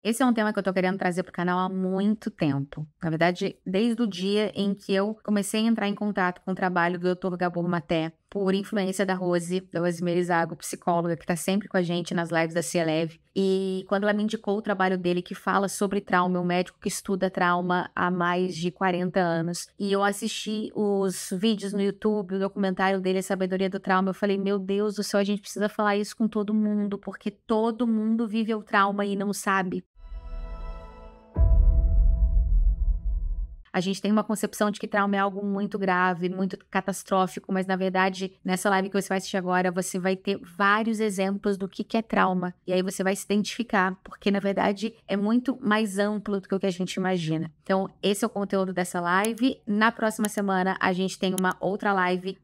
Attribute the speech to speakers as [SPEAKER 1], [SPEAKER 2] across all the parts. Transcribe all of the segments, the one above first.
[SPEAKER 1] Esse é um tema que eu tô querendo trazer para o canal há muito tempo. Na verdade, desde o dia em que eu comecei a entrar em contato com o trabalho do Dr. Gabor Maté, por influência da Rose, da Rosemary Zago, psicóloga, que está sempre com a gente nas lives da Cieleve. E quando ela me indicou o trabalho dele, que fala sobre trauma, um médico que estuda trauma há mais de 40 anos, e eu assisti os vídeos no YouTube, o documentário dele, A Sabedoria do Trauma, eu falei, meu Deus do céu, a gente precisa falar isso com todo mundo, porque todo mundo vive o trauma e não sabe. A gente tem uma concepção de que trauma é algo muito grave, muito catastrófico, mas na verdade, nessa live que você vai assistir agora, você vai ter vários exemplos do que é trauma. E aí você vai se identificar, porque na verdade é muito mais amplo do que o que a gente imagina. Então, esse é o conteúdo dessa live. Na próxima semana, a gente tem uma outra live,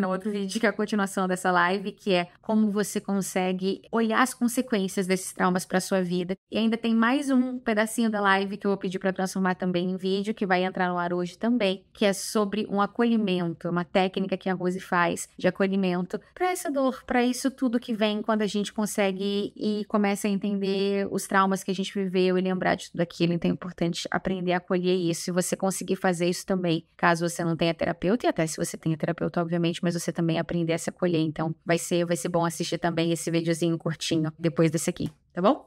[SPEAKER 1] outro vídeo, que é a continuação dessa live, que é como você consegue olhar as consequências desses traumas para sua vida. E ainda tem mais um pedacinho da live que eu vou pedir para transformar também em vídeo, que vai entrar no ar hoje também, que é sobre um acolhimento, uma técnica que a Rose faz de acolhimento para essa dor, para isso tudo que vem quando a gente consegue e começa a entender os traumas que a gente viveu e lembrar de tudo aquilo. Então é importante aprender a acolher isso e você conseguir fazer isso também, caso você não tenha terapeuta, e até se você tenha terapeuta, obviamente, mas você também aprender a se acolher. Então vai ser bom assistir também esse videozinho curtinho depois desse aqui, tá bom?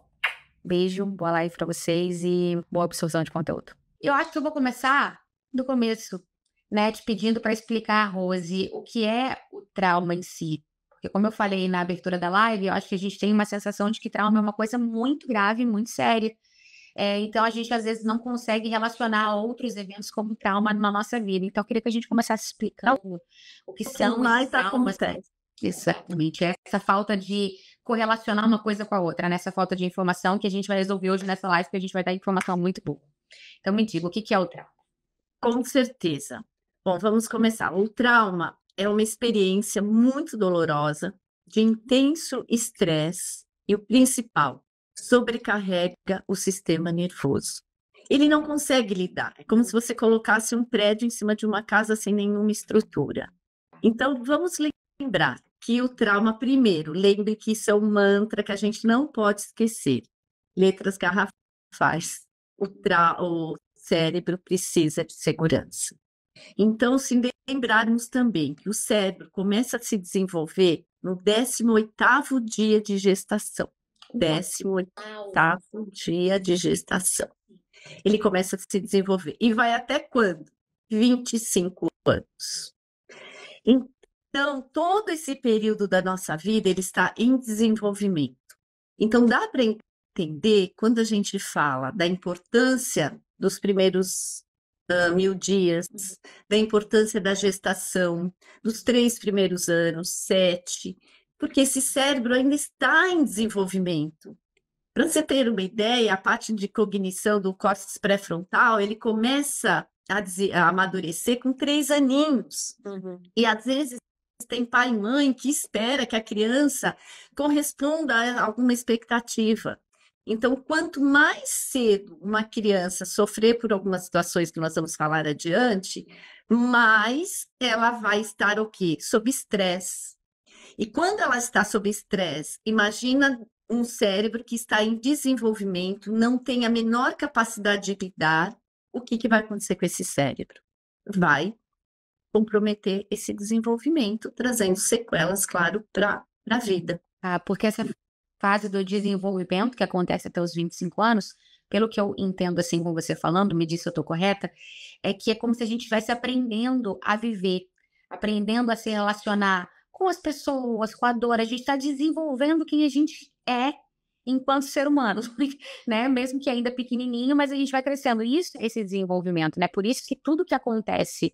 [SPEAKER 1] Beijo, boa live pra vocês e boa absorção de conteúdo. Eu acho que eu vou começar do começo, né, te pedindo para explicar, Rose, o que é o trauma em si. Porque como eu falei na abertura da live, eu acho que a gente tem uma sensação de que trauma é uma coisa muito grave, muito séria. Então a gente às vezes não consegue relacionar outros eventos como trauma na nossa vida. Então eu queria que a gente começasse explicando o que são esses traumas. Exatamente, essa falta de correlacionar uma coisa com a outra, né? Essa falta de informação que a gente vai resolver hoje nessa live, porque a gente vai dar informação muito boa. Então me diga, o que é o trauma?
[SPEAKER 2] Com certeza. Bom, vamos começar. O trauma é uma experiência muito dolorosa, de intenso estresse e o principal, sobrecarrega o sistema nervoso. Ele não consegue lidar, é como se você colocasse um prédio em cima de uma casa sem nenhuma estrutura. Então, vamos lembrar que o trauma, primeiro, lembre que isso é um mantra que a gente não pode esquecer. Letras garrafais. O cérebro precisa de segurança. Então, se lembrarmos também que o cérebro começa a se desenvolver no 18º dia de gestação. 18º dia de gestação. Ele começa a se desenvolver. E vai até quando? 25 anos. Então, todo esse período da nossa vida, ele está em desenvolvimento. Então, dá para entender, quando a gente fala da importância dos primeiros 1000 dias, da importância da gestação, dos 3 primeiros anos, 7, porque esse cérebro ainda está em desenvolvimento. Para você ter uma ideia, a parte de cognição do córtex pré-frontal, ele começa a amadurecer com 3 aninhos. E às vezes tem pai e mãe que espera que a criança corresponda a alguma expectativa. Então, quanto mais cedo uma criança sofrer por algumas situações que nós vamos falar adiante, mais ela vai estar o quê? Sob estresse. E quando ela está sob estresse, imagina um cérebro que está em desenvolvimento, não tem a menor capacidade de lidar, o que vai acontecer com esse cérebro? Vai comprometer esse desenvolvimento, trazendo sequelas, claro, para a vida.
[SPEAKER 1] Porque essa fase do desenvolvimento, que acontece até os 25 anos, pelo que eu entendo assim com você falando, me diz se eu estou correta, é que é como se a gente estivesse aprendendo a viver, aprendendo a se relacionar com as pessoas, com a dor. A gente está desenvolvendo quem a gente é enquanto ser humano, né? Mesmo que ainda pequenininho, mas a gente vai crescendo. Isso é esse desenvolvimento, né? Por isso que tudo que acontece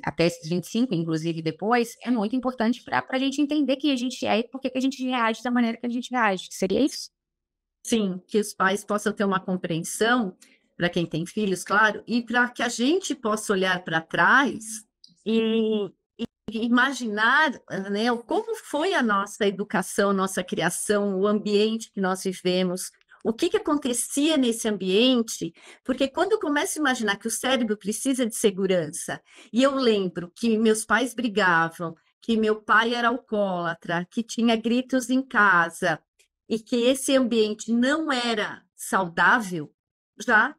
[SPEAKER 1] até esses 25, inclusive depois, é muito importante para a gente entender quem a gente é e por que a gente reage da maneira que a gente reage. Seria isso?
[SPEAKER 2] Sim, que os pais possam ter uma compreensão, para quem tem filhos, claro, e para que a gente possa olhar para trás e imaginar, né, como foi a nossa educação, nossa criação, o ambiente que nós vivemos, o que acontecia nesse ambiente, porque quando eu começo a imaginar que o cérebro precisa de segurança, e eu lembro que meus pais brigavam, que meu pai era alcoólatra, que tinha gritos em casa, e que esse ambiente não era saudável, já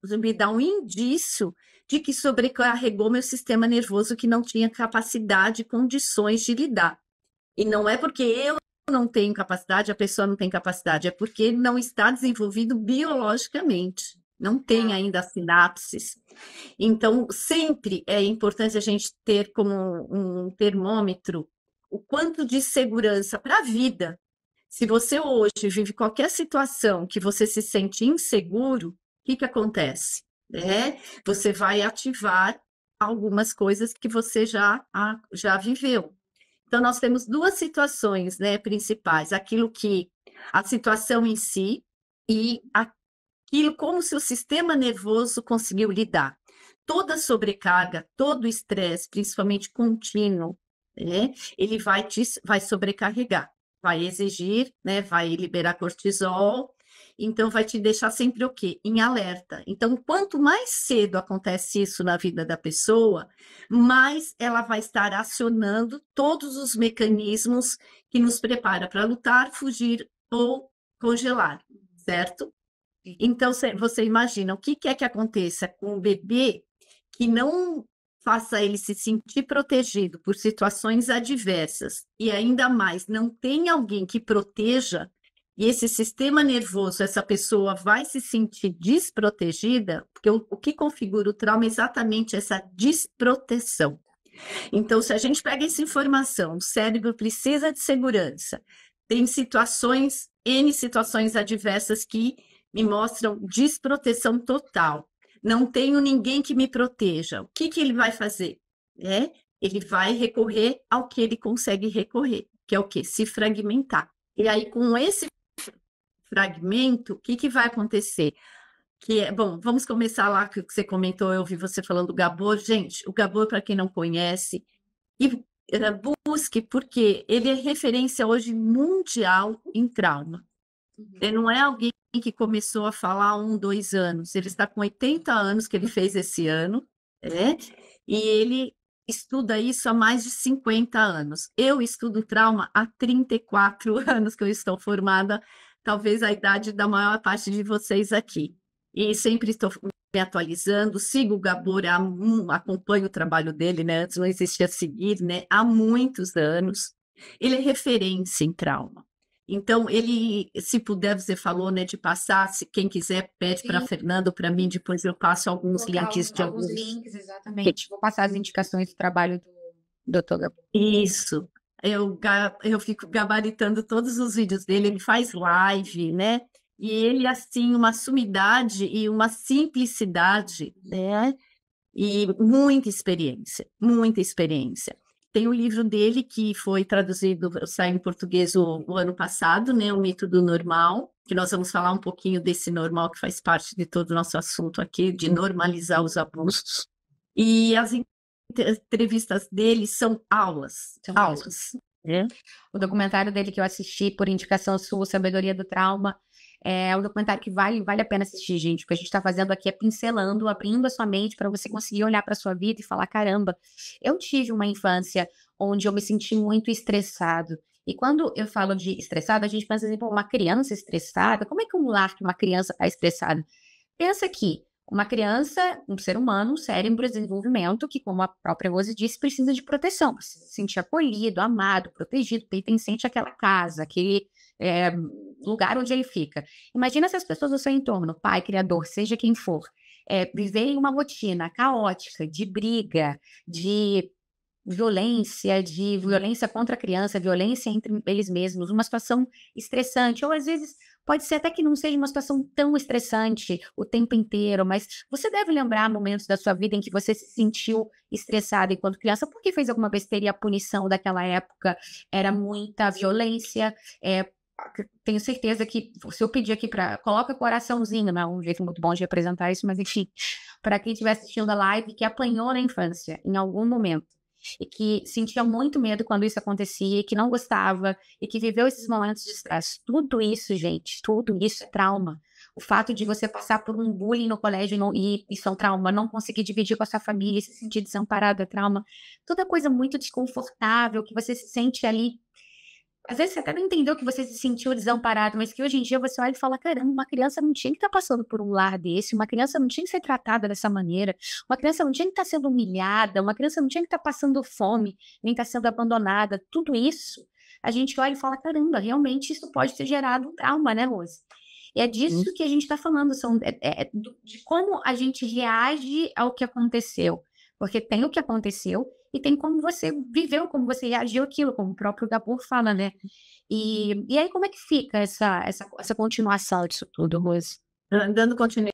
[SPEAKER 2] me dá um indício de que sobrecarregou meu sistema nervoso, que não tinha capacidade, condições de lidar. E não é porque eu não tenho capacidade, a pessoa não tem capacidade, é porque não está desenvolvido biologicamente, não tem ainda as sinapses. Então, sempre é importante a gente ter como um termômetro o quanto de segurança para a vida. Se você hoje vive qualquer situação que você se sente inseguro, o que acontece? Você vai ativar algumas coisas que você já viveu. Então, nós temos duas situações, né, principais. A situação em si e aquilo como seu sistema nervoso conseguiu lidar. Toda sobrecarga, todo estresse, principalmente contínuo, né, ele vai sobrecarregar, vai exigir, né, vai liberar cortisol, então vai te deixar sempre o quê? Em alerta. Então, quanto mais cedo acontece isso na vida da pessoa, mais ela vai estar acionando todos os mecanismos que nos prepara para lutar, fugir ou congelar, certo? Então, você imagina o que quer que aconteça com um bebê que não faça ele se sentir protegido por situações adversas e ainda mais não tem alguém que proteja, e esse sistema nervoso, essa pessoa vai se sentir desprotegida, porque o que configura o trauma é exatamente essa desproteção. Então, se a gente pega essa informação, o cérebro precisa de segurança, tem N situações adversas que me mostram desproteção total. Não tenho ninguém que me proteja. O que ele vai fazer? Ele vai recorrer ao que ele consegue recorrer, que é o quê? Se fragmentar. E aí, com esse fragmento, o que vai acontecer? Bom, vamos começar lá que você comentou, eu ouvi você falando do Gabor. Gente, o Gabor, para quem não conhece, busque, porque ele é referência hoje mundial em trauma. Ele não é alguém que começou a falar há 1, 2 anos. Ele está com 80 anos, que ele fez esse ano, e ele estuda isso há mais de 50 anos. Eu estudo trauma há 34 anos que eu estou formada, talvez a idade da maior parte de vocês aqui. E sempre estou me atualizando, sigo o Gabor, acompanho o trabalho dele, né? Antes não existia seguir, né? Há muitos anos. Ele é referência em trauma. Então, ele, se puder, você falou, né, de passar, se quem quiser, pede para Fernando, para mim, depois eu passo alguns links de
[SPEAKER 1] alguns links, exatamente. Vou passar as indicações do trabalho do Dr. Gabor.
[SPEAKER 2] Isso. Eu fico gabaritando todos os vídeos dele, ele faz live, né? E ele, assim, uma sumidade e uma simplicidade, né? E muita experiência, muita experiência. Tem o livro dele que foi traduzido, saiu em português o ano passado, né? O Mito do Normal, que nós vamos falar um pouquinho desse normal que faz parte de todo o nosso assunto aqui, de normalizar os abusos. E as entrevistas dele são aulas.
[SPEAKER 1] O documentário dele que eu assisti por indicação sua, Sabedoria do Trauma, é um documentário que vale a pena assistir, gente. O que a gente está fazendo aqui é pincelando, abrindo a sua mente para você conseguir olhar para a sua vida e falar, caramba, eu tive uma infância onde eu me senti muito estressado. E quando eu falo de estressado, a gente pensa assim, pô, uma criança estressada, como é que um lar que uma criança está estressada? Pensa que uma criança, um ser humano, um cérebro em desenvolvimento que, como a própria Rose disse, precisa de proteção, precisa se sentir acolhido, amado, protegido, pertencente àquela casa, aquele lugar onde ele fica. Imagina se as pessoas do seu entorno, pai, criador, seja quem for, viverem uma rotina caótica, de briga, de violência contra a criança, violência entre eles mesmos, uma situação estressante, ou às vezes pode ser até que não seja uma situação tão estressante o tempo inteiro, mas você deve lembrar momentos da sua vida em que você se sentiu estressado enquanto criança, porque fez alguma besteira e a punição daquela época era muita violência. Tenho certeza que, se eu pedir aqui coloca coraçãozinho, não é um jeito muito bom de apresentar isso, mas enfim, para quem estiver assistindo a live, que apanhou na infância, em algum momento, e que sentia muito medo quando isso acontecia, e que não gostava, e que viveu esses momentos de estresse. Tudo isso, gente, tudo isso é trauma. O fato de você passar por um bullying no colégio e isso é um trauma, não conseguir dividir com a sua família, se sentir desamparado é trauma. Toda coisa muito desconfortável, que você se sente ali Às vezes você até não entendeu que você se sentiu desamparado, mas que hoje em dia você olha e fala: "Caramba, uma criança não tinha que estar passando por um lar desse, uma criança não tinha que ser tratada dessa maneira, uma criança não tinha que estar sendo humilhada, uma criança não tinha que estar passando fome, nem estar sendo abandonada". Tudo isso, a gente olha e fala: "Caramba, realmente isso pode ter gerado um trauma, né, Rose?". E é
[SPEAKER 2] Hum,
[SPEAKER 1] disso que a gente está falando, de como a gente reage ao que aconteceu. Porque tem o que aconteceu e tem como você viveu, como você reagiu àquilo, como o próprio Gabor fala, né. E aí como é que fica essa continuação disso tudo, Rose?
[SPEAKER 2] Dando continuidade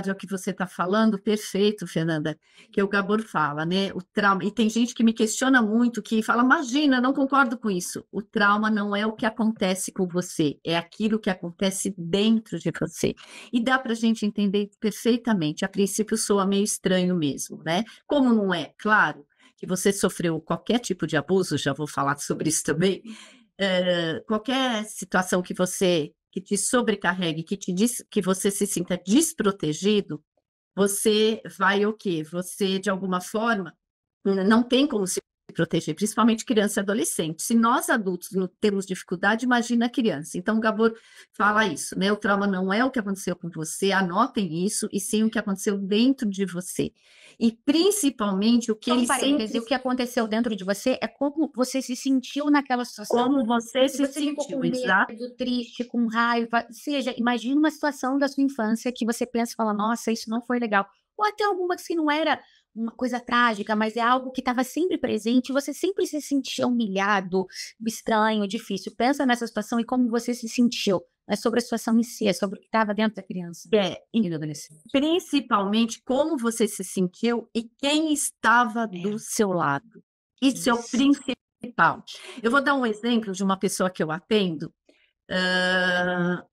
[SPEAKER 2] ao que você está falando, perfeito, Fernanda, que o Gabor fala, né? O trauma. E tem gente que me questiona muito, que fala: imagina, não concordo com isso. O trauma não é o que acontece com você, é aquilo que acontece dentro de você. E dá para a gente entender perfeitamente. A princípio, soa meio estranho mesmo, né? Como não é, claro, que você sofreu qualquer tipo de abuso, já vou falar sobre isso também. Qualquer situação que te sobrecarregue, que te diz que você se sinta desprotegido, você vai o quê? Você, de alguma forma, não tem como se proteger, principalmente criança e adolescente. Se nós adultos não temos dificuldade, imagina a criança. Então, o Gabor fala isso, né? O trauma não é o que aconteceu com você, anotem isso, e sim o que aconteceu dentro de você. E principalmente o que
[SPEAKER 1] Só um
[SPEAKER 2] ele sempre,
[SPEAKER 1] parêntese, o que aconteceu dentro de você é como você se sentiu naquela situação.
[SPEAKER 2] como você
[SPEAKER 1] Se
[SPEAKER 2] se
[SPEAKER 1] você ficou
[SPEAKER 2] sentiu,
[SPEAKER 1] com
[SPEAKER 2] exato.
[SPEAKER 1] medo, triste, com raiva, seja, imagine uma situação da sua infância que você pensa e fala: "Nossa, isso não foi legal". Ou até alguma que não era uma coisa trágica, mas é algo que estava sempre presente, você sempre se sentia humilhado, estranho, difícil. Pensa nessa situação e como você se sentiu. Não é sobre a situação em si, é sobre o que estava dentro da criança
[SPEAKER 2] É,
[SPEAKER 1] e do adolescente.
[SPEAKER 2] principalmente como você se sentiu e quem estava do seu lado. Isso é o
[SPEAKER 1] Isso.
[SPEAKER 2] principal. Eu vou dar um exemplo de uma pessoa que eu atendo.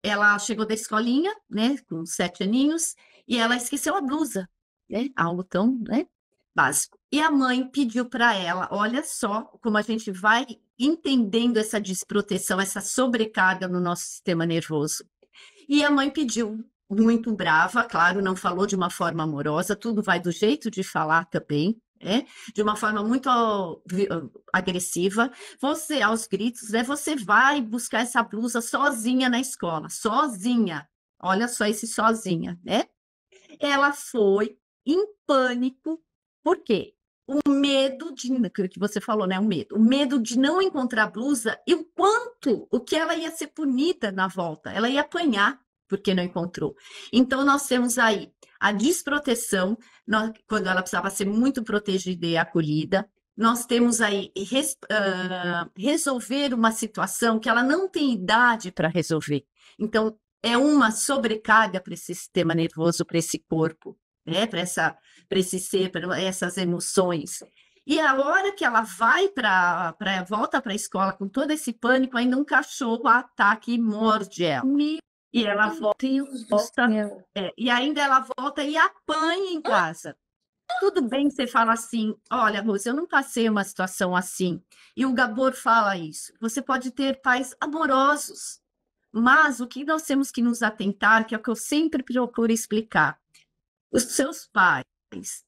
[SPEAKER 2] Ela chegou da escolinha, né, com 7 aninhos, e ela esqueceu a blusa, né, algo tão, né, básico. E a mãe pediu para ela, olha só como a gente vai entendendo essa desproteção, essa sobrecarga no nosso sistema nervoso. E a mãe pediu, muito brava, claro, não falou de uma forma amorosa, tudo vai do jeito de falar também, né? De uma forma muito agressiva. Você, aos gritos, né? Você vai buscar essa blusa sozinha na escola, sozinha. Olha só esse sozinha, né? Ela foi em pânico, por quê? O medo de, que você falou, né? O medo de não encontrar blusa e o que ela ia ser punida na volta, ela ia apanhar porque não encontrou. Então, nós temos aí a desproteção, quando ela precisava ser muito protegida e acolhida. Nós temos aí resolver uma situação que ela não tem idade para resolver. Então, é uma sobrecarga para esse sistema nervoso, para esse corpo, né? Para esse ser, para essas emoções. E a hora que ela vai volta para a escola com todo esse pânico, ainda um cachorro ataca e morde ela.
[SPEAKER 1] Meu
[SPEAKER 2] E ela
[SPEAKER 1] Deus do
[SPEAKER 2] volta,
[SPEAKER 1] céu.
[SPEAKER 2] e ainda ela volta e apanha em casa. Tudo bem que você fala assim, olha, Rose, eu não passei uma situação assim. E o Gabor fala isso. Você pode ter pais amorosos, mas o que nós temos que nos atentar, que é o que eu sempre procuro explicar, os seus pais,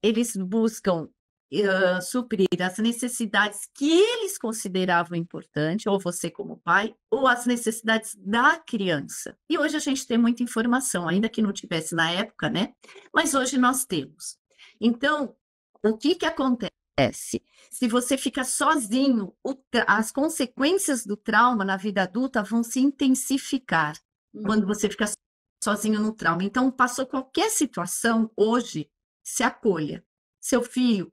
[SPEAKER 2] eles buscam suprir as necessidades que eles consideravam importantes, ou você como pai, ou as necessidades da criança. E hoje a gente tem muita informação, ainda que não tivesse na época, né? Mas hoje nós temos. Então, o que que acontece? Se você fica sozinho, as consequências do trauma na vida adulta vão se intensificar quando você fica sozinho no trauma. Então, passou qualquer situação, hoje, se acolha. Seu filho,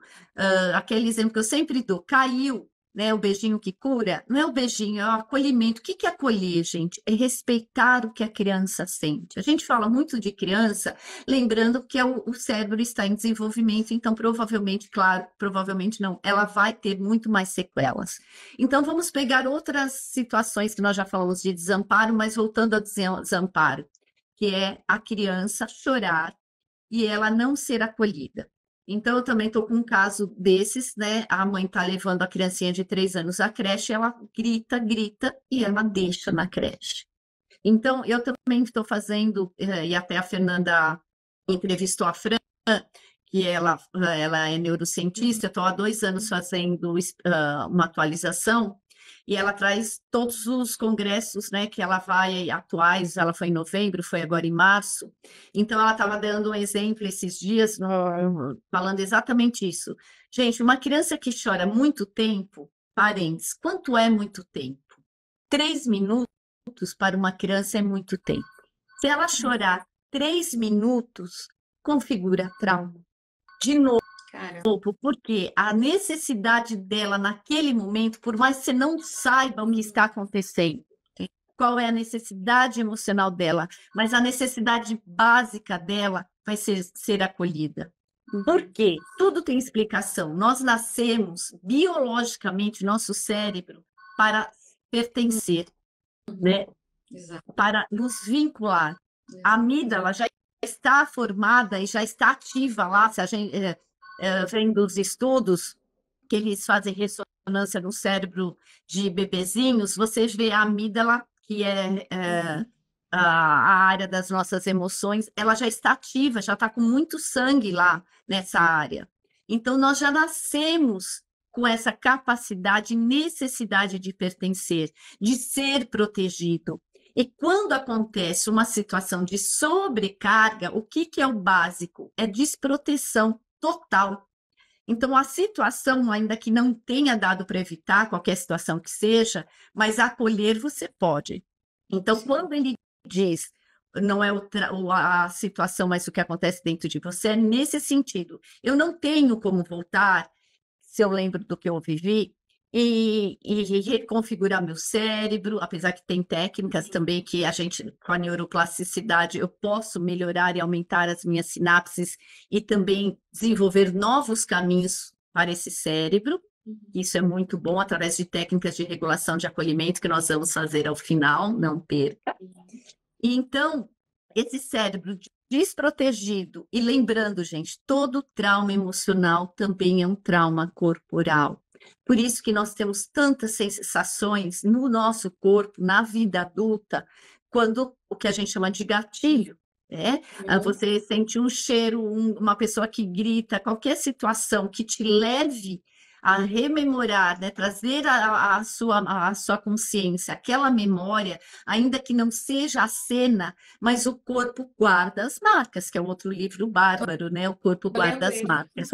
[SPEAKER 2] aquele exemplo que eu sempre dou, caiu, né, o beijinho que cura, não é o beijinho, é o acolhimento. O que que é acolher, gente? É respeitar o que a criança sente. A gente fala muito de criança, lembrando que o cérebro está em desenvolvimento, então provavelmente, claro, provavelmente não, ela vai ter muito mais sequelas. Então, vamos pegar outras situações que nós já falamos de desamparo, mas voltando ao desamparo, que é a criança chorar e ela não ser acolhida. Então, eu também estou com um caso desses, né? A mãe está levando a criancinha de 3 anos à creche, ela grita, grita e ela deixa na creche. Então, eu também estou fazendo, e até a Fernanda entrevistou a Fran, que ela é neurocientista, estou há 2 anos fazendo uma atualização, e ela traz todos os congressos, né, que ela vai, atuais, ela foi em novembro, foi agora em março, então ela estava dando um exemplo esses dias, falando exatamente isso. Gente, uma criança que chora muito tempo, parentes, quanto é muito tempo? 3 minutos para uma criança é muito tempo. Se ela chorar 3 minutos, configura trauma. De novo,
[SPEAKER 1] Cara,
[SPEAKER 2] porque a necessidade dela naquele momento, por mais que você não saiba o que está acontecendo, qual é a necessidade emocional dela, mas a necessidade básica dela vai ser acolhida. Por quê? Tudo tem explicação. Nós nascemos biologicamente, nosso cérebro, para pertencer, né?
[SPEAKER 1] exato.
[SPEAKER 2] Para nos vincular. A amígdala já está formada e já está ativa lá, se a gente vem dos estudos que eles fazem ressonância no cérebro de bebezinhos, você vê a amígdala, que é, a área das nossas emoções, ela já está ativa, já está com muito sangue lá nessa área. Então, nós já nascemos com essa capacidade e necessidade de pertencer, de ser protegido. E quando acontece uma situação de sobrecarga, o que é o básico? É desproteção total. Então, a situação, ainda que não tenha dado para evitar qualquer situação que seja, mas acolher você pode. Então, quando ele diz, não é a situação, mas o que acontece dentro de você, é nesse sentido. Eu não tenho como voltar, se eu lembro do que eu vivi, e reconfigurar meu cérebro, apesar que tem técnicas também que a gente, com a neuroplasticidade, eu posso melhorar e aumentar as minhas sinapses e também desenvolver novos caminhos para esse cérebro. Isso é muito bom, através de técnicas de regulação de acolhimento que nós vamos fazer ao final, não perca. E então, esse cérebro desprotegido, e lembrando, gente, todo trauma emocional também é um trauma corporal. Por isso que nós temos tantas sensações no nosso corpo, na vida adulta, quando o que a gente chama de gatilho, né? Você sente um cheiro, uma pessoa que grita, qualquer situação que te leve a rememorar, né? Trazer a sua consciência, aquela memória, ainda que não seja a cena, mas o corpo guarda as marcas, que é um outro livro bárbaro, né? O corpo guarda as marcas.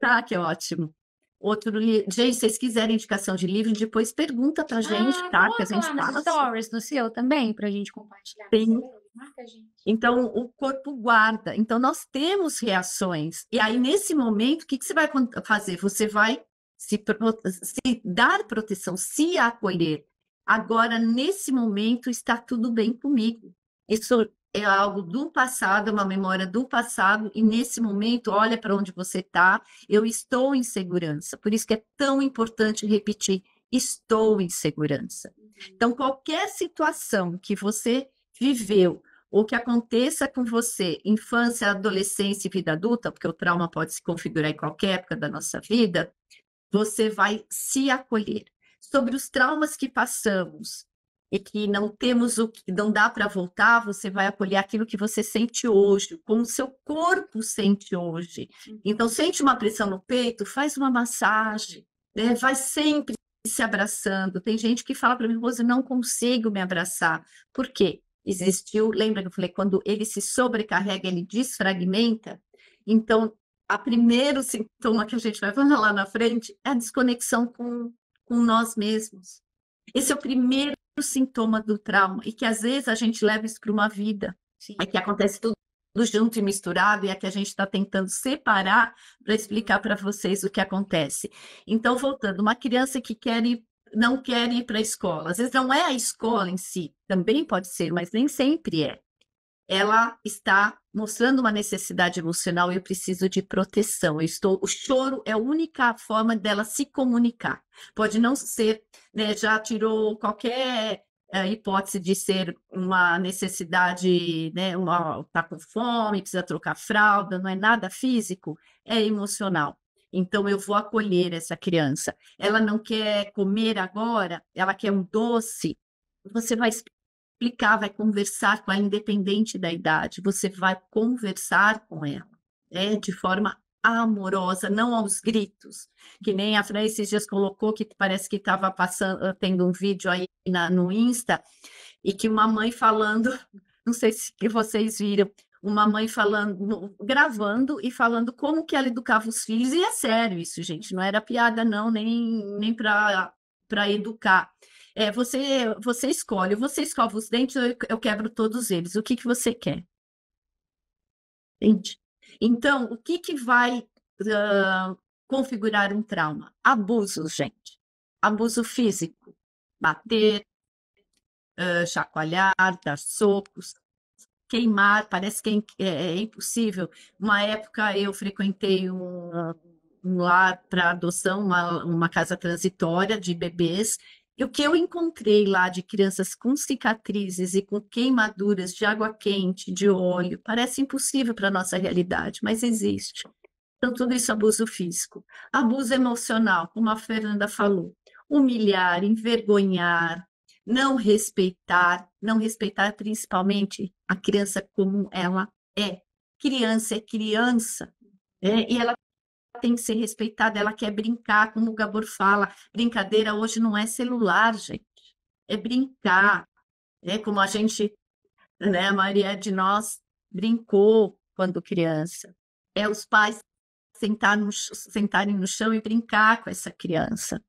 [SPEAKER 2] Tá, que ótimo. Outro livro. Gente, se vocês quiserem indicação de livro, depois pergunta pra gente, tá? Que a
[SPEAKER 1] Coloca
[SPEAKER 2] gente
[SPEAKER 1] lá nas
[SPEAKER 2] fala.
[SPEAKER 1] stories do seu também, pra gente compartilhar.
[SPEAKER 2] Tem.
[SPEAKER 1] Marca a gente.
[SPEAKER 2] Então, o corpo guarda. Então, nós temos reações. E aí, nesse momento, o que você vai fazer? Você vai se dar proteção, se acolher. Agora, nesse momento, está tudo bem comigo. Isso é algo do passado, é uma memória do passado, e nesse momento, olha para onde você está, eu estou em segurança. Por isso que é tão importante repetir, estou em segurança. Então, qualquer situação que você viveu, ou que aconteça com você, infância, adolescência e vida adulta, porque o trauma pode se configurar em qualquer época da nossa vida, você vai se acolher. Sobre os traumas que passamos e que não temos o que não dá para voltar, você vai acolher aquilo que você sente hoje, como o seu corpo sente hoje. Então, sente uma pressão no peito, faz uma massagem, né? Vai sempre se abraçando. Tem gente que fala para mim, Rose, eu não consigo me abraçar. Por quê? Existiu, lembra que eu falei, quando ele se sobrecarrega, ele desfragmenta. Então, o primeiro sintoma que a gente vai falar lá na frente é a desconexão com nós mesmos. Esse é o primeiro sintoma do trauma, e que às vezes a gente leva isso para uma vida. Sim. É que acontece tudo junto e misturado, e é que a gente está tentando separar para explicar para vocês o que acontece. Então, voltando, uma criança que não quer ir para a escola, às vezes não é a escola em si, também pode ser, mas nem sempre é. Ela está mostrando uma necessidade emocional, eu preciso de proteção. O choro é a única forma dela se comunicar. Pode não ser, né, já tirou qualquer hipótese de ser uma necessidade, né, tá com fome, precisa trocar fralda, não é nada físico, é emocional. Então, eu vou acolher essa criança. Ela não quer comer agora, ela quer um doce. Você vai explicar, vai conversar com ela, independente da idade, você vai conversar com ela, né, de forma amorosa, não aos gritos, que nem a Fran esses dias colocou, que parece que estava passando, tendo um vídeo aí no Insta, e que uma mãe falando, não sei se que vocês viram, uma mãe falando, gravando e falando como que ela educava os filhos, e é sério isso, gente, não era piada não, nem para educar. Você escolhe, você escova os dentes, eu quebro todos eles, o que que você quer? Entende? Então, o que que vai configurar um trauma? Abuso, gente. Abuso físico. Bater, chacoalhar, dar socos, queimar, parece que é impossível. Uma época eu frequentei um lar para adoção, uma casa transitória de bebês, e o que eu encontrei lá de crianças com cicatrizes e com queimaduras de água quente, de óleo, parece impossível para a nossa realidade, mas existe. Então, tudo isso é abuso físico. Abuso emocional, como a Fernanda falou, humilhar, envergonhar, não respeitar principalmente a criança como ela é. Criança é criança, e ela tem que ser respeitada, ela quer brincar, como o Gabor fala, brincadeira hoje não é celular, gente, é brincar, como a gente, né, a maioria de nós brincou quando criança. É os pais sentarem no chão e brincar com essa criança.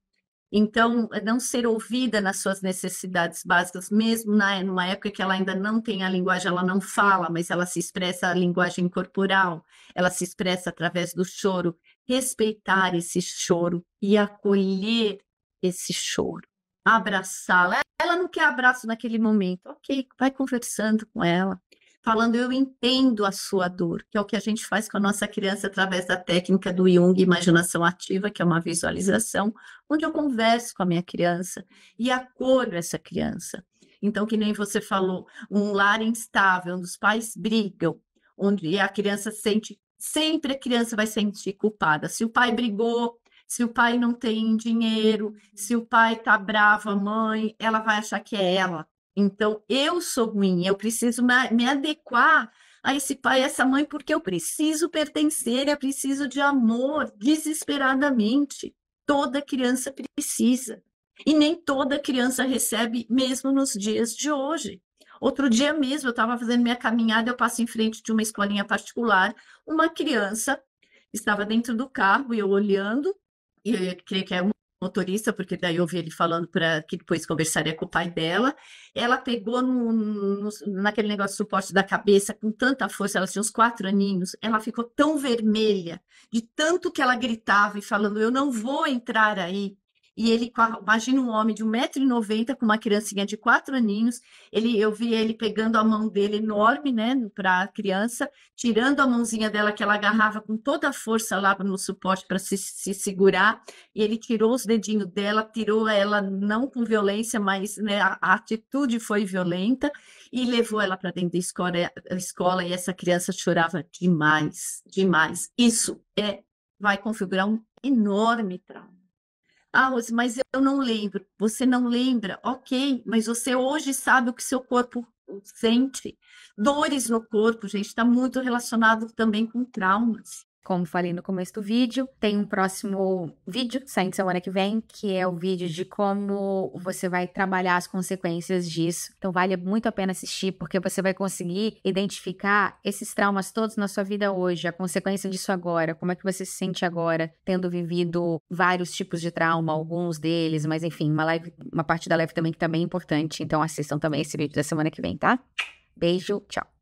[SPEAKER 2] Então, não ser ouvida nas suas necessidades básicas, mesmo numa época que ela ainda não tem a linguagem, ela não fala, mas ela se expressa a linguagem corporal, ela se expressa através do choro. Respeitar esse choro e acolher esse choro, abraçá-la. Ela não quer abraço naquele momento, ok, vai conversando com ela, falando, eu entendo a sua dor, que é o que a gente faz com a nossa criança através da técnica do Jung, imaginação ativa, que é uma visualização, onde eu converso com a minha criança e acolho essa criança. Então, que nem você falou, um lar instável, onde os pais brigam, onde a criança sempre a criança vai se sentir culpada. Se o pai brigou, se o pai não tem dinheiro, se o pai está bravo, a mãe, ela vai achar que é ela. Então, eu sou ruim, eu preciso me adequar a esse pai e essa mãe, porque eu preciso pertencer, eu preciso de amor, desesperadamente. Toda criança precisa. E nem toda criança recebe, mesmo nos dias de hoje. Outro dia mesmo, eu estava fazendo minha caminhada, eu passo em frente de uma escolinha particular, uma criança estava dentro do carro e eu olhando, e eu creio que é um motorista, porque daí eu ouvi ele falando para que depois conversaria com o pai dela. Ela pegou naquele negócio de suporte da cabeça com tanta força, ela tinha uns 4 aninhos, ela ficou tão vermelha, de tanto que ela gritava e falando, eu não vou entrar aí. E ele, imagina um homem de 1,90 m com uma criancinha de 4 aninhos, eu vi ele pegando a mão dele enorme, né, para a criança, tirando a mãozinha dela que ela agarrava com toda a força lá no suporte para se segurar, e ele tirou os dedinhos dela, tirou ela não com violência, mas né, a atitude foi violenta, e levou ela para dentro da escola, e essa criança chorava demais, demais. Isso vai configurar um enorme trauma. Ah, Rose, mas eu não lembro. Você não lembra? Ok, mas você hoje sabe o que seu corpo sente. Dores no corpo, gente, está muito relacionado também com traumas.
[SPEAKER 1] Como falei no começo do vídeo, tem um próximo vídeo saindo semana que vem, que é o vídeo de como você vai trabalhar as consequências disso. Então vale muito a pena assistir, porque você vai conseguir identificar esses traumas todos na sua vida hoje, a consequência disso agora, como é que você se sente agora, tendo vivido vários tipos de trauma, alguns deles, mas enfim, uma parte da live também que tá bem importante. Então assistam também esse vídeo da semana que vem, tá? Beijo, tchau!